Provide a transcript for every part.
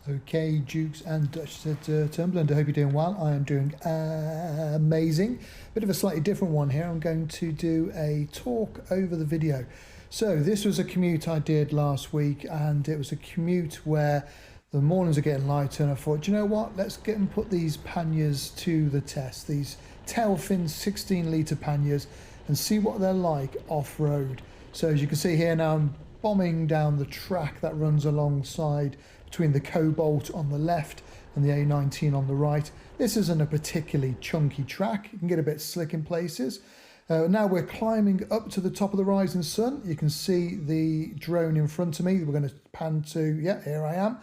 Okay, Dukes and Duchess at Tumberland, I hope you're doing well. I am doing amazing. Bit of a slightly different one here. I'm going to do a talk over the video. So this was a commute I did last week, and it was a commute where the mornings are getting lighter, and I thought, you know what, let's get and put these panniers to the test, these Tailfin 16-litre panniers, and see what they're like off-road. So as you can see here now, I'm bombing down the track that runs alongside between the Cobalt on the left and the A19 on the right. This isn't a particularly chunky track. You can get a bit slick in places. Now we're climbing up to the top of the rising sun. You can see the drone in front of me. We're going to pan to, yeah, here I am.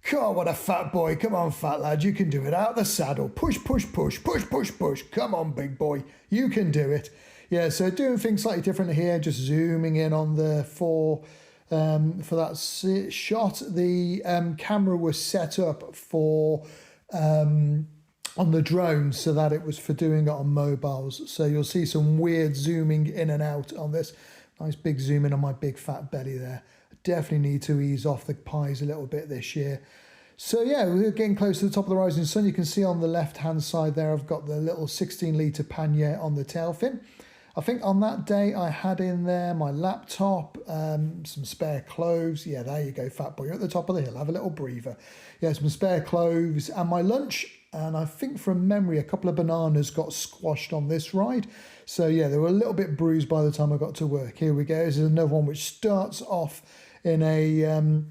God, what a fat boy. Come on, fat lad, you can do it. Out the saddle. Push, push, push, push, push, push. Come on, big boy. You can do it. Yeah, so doing things slightly different here, just zooming in on the for that shot. The camera was set up for on the drone so that it was for doing it on mobiles. So you'll see some weird zooming in and out on this. Nice big zoom in on my big fat belly there. I definitely need to ease off the pies a little bit this year. So yeah, we're getting close to the top of the rising sun. You can see on the left hand side there, I've got the little 16-litre pannier on the tail fin. I think on that day I had in there my laptop, some spare clothes. Yeah, there you go, fat boy. You're at the top of the hill. Have a little breather. Yeah, some spare clothes and my lunch. And I think from memory, a couple of bananas got squashed on this ride. So yeah, they were a little bit bruised by the time I got to work. Here we go. This is another one which starts off in a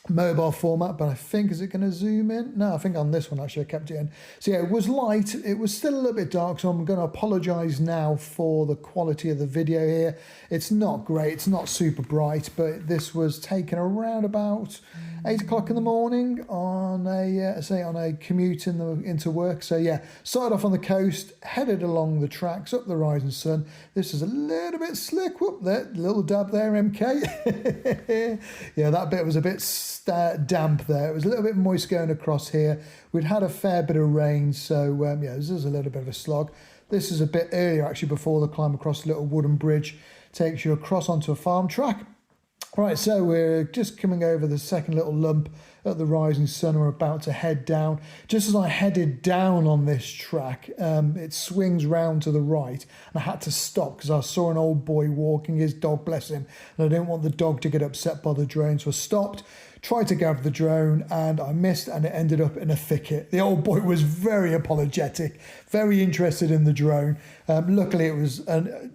mobile format, but I think, is it going to zoom in? No, I think on this one actually I kept it in. So yeah, it was light, it was still a little bit dark, so I'm going to apologize now for the quality of the video here. It's not great, it's not super bright, but this was taken around about 8 o'clock in the morning on a commute into work. So yeah, started off on the coast, headed along the tracks up the rising sun. This is a little bit slick. Whoop, there, little dab there, MK. Yeah, that bit was a bit damp there. It was a little bit moist going across here. We'd had a fair bit of rain, so yeah, this is a little bit of a slog. This is a bit earlier actually, before the climb across the little wooden bridge takes you across onto a farm track. Right, so we're just coming over the second little lump at the rising sun. We're about to head down. Just as I headed down on this track, it swings round to the right, and I had to stop because I saw an old boy walking his dog, bless him, and I didn't want the dog to get upset by the drone, so I stopped, tried to grab the drone, and I missed, and it ended up in a thicket. The old boy was very apologetic, very interested in the drone. Luckily, it was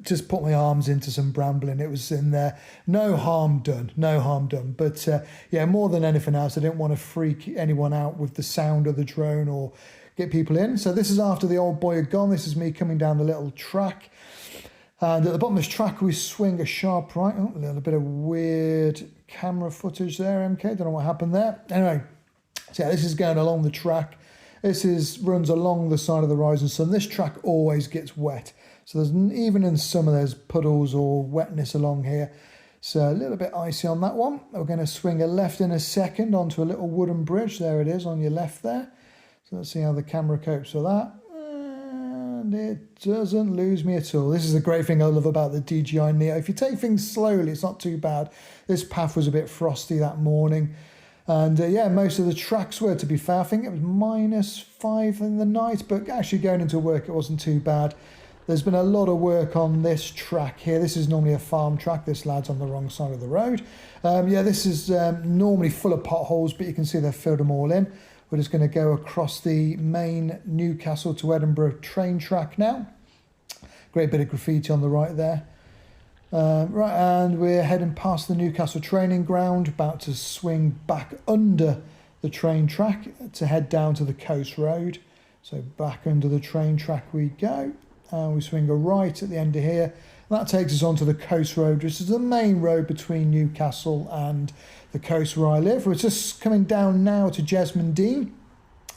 just put my arms into some brambling. It was in there. No harm done, no harm done. But yeah, more than anything else, I didn't want to freak anyone out with the sound of the drone or get people in. So this is after the old boy had gone. This is me coming down the little track. And at the bottom of this track, we swing a sharp right. Oh, a little bit of weird camera footage there, MK. Don't know what happened there. Anyway, so yeah, this is going along the track. This runs along the side of the rising sun. This track always gets wet. So there's, even in summer, there's puddles or wetness along here. So a little bit icy on that one. We're going to swing a left in a second onto a little wooden bridge. There it is on your left there. So let's see how the camera copes with that. And it doesn't lose me at all. This is the great thing I love about the DJI Neo. If you take things slowly, it's not too bad. This path was a bit frosty that morning. And yeah, most of the tracks were, to be fair. I think it was -5 in the night, but actually going into work, it wasn't too bad. There's been a lot of work on this track here. This is normally a farm track. This lad's on the wrong side of the road. Yeah, this is normally full of potholes, but you can see they've filled them all in. We're just going to go across the main Newcastle to Edinburgh train track now. Great bit of graffiti on the right there. Right, and we're heading past the Newcastle training ground, about to swing back under the train track to head down to the coast road. So back under the train track we go, and we swing a right at the end of here. That takes us onto the coast road, which is the main road between Newcastle and the coast where I live. We're just coming down now to Jesmond Dean.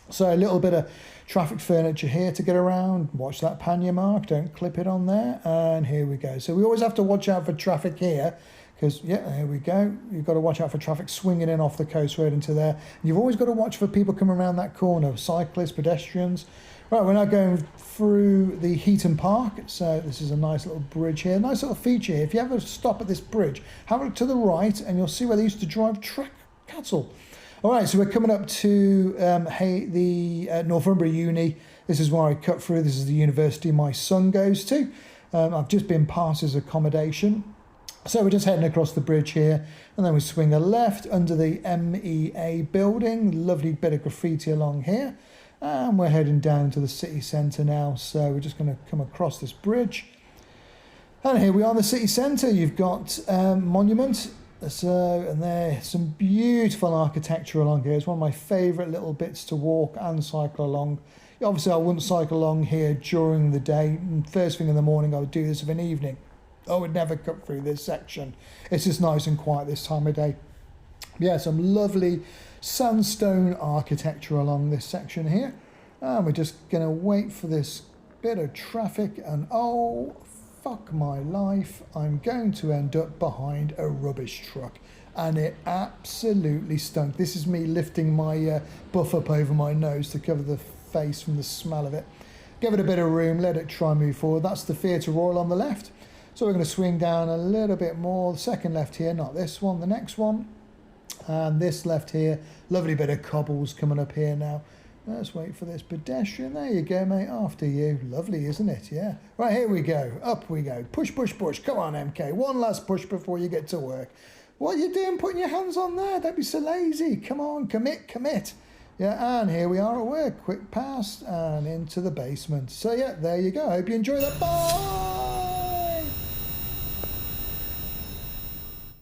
So a little bit of traffic furniture here to get around. Watch that pannier mark, don't clip it on there. And here we go. So we always have to watch out for traffic here, because, yeah, here we go. You've got to watch out for traffic swinging in off the coast road into there. And you've always got to watch for people coming around that corner, cyclists, pedestrians. Right, we're now going through the Heaton Park. So this is a nice little bridge here. Nice little feature here. If you ever stop at this bridge, have a look to the right and you'll see where they used to drive track cattle. All right, so we're coming up to the Northumbria Uni. This is where I cut through. This is the university my son goes to. I've just been past his accommodation. So we're just heading across the bridge here, and then we swing a left under the MEA building. Lovely bit of graffiti along here. And we're heading down to the city centre now. So we're just going to come across this bridge. And here we are in the city centre. You've got Monument. So, and there's some beautiful architecture along here. It's one of my favourite little bits to walk and cycle along. Obviously, I wouldn't cycle along here during the day. First thing in the morning, I would do this of an evening. I would never cut through this section. It's just nice and quiet this time of day. Yeah, some lovely sandstone architecture along this section here. And we're just going to wait for this bit of traffic. And oh, fuck my life, I'm going to end up behind a rubbish truck. And it absolutely stunk. This is me lifting my buff up over my nose to cover the face from the smell of it. Give it a bit of room, let it try and move forward. That's the Theatre Royal on the left. So we're going to swing down a little bit more. The second left here, not this one, the next one. And this left here, lovely bit of cobbles coming up here now. Let's wait for this pedestrian. There you go, mate, after you. Lovely, isn't it? Yeah. Right, here we go. Up we go. Push, push, push. Come on, MK. One last push before you get to work. What are you doing putting your hands on there? Don't be so lazy. Come on, commit, commit. Yeah, and here we are at work. Quick pass and into the basement. So, yeah, there you go. I hope you enjoy that. Bye!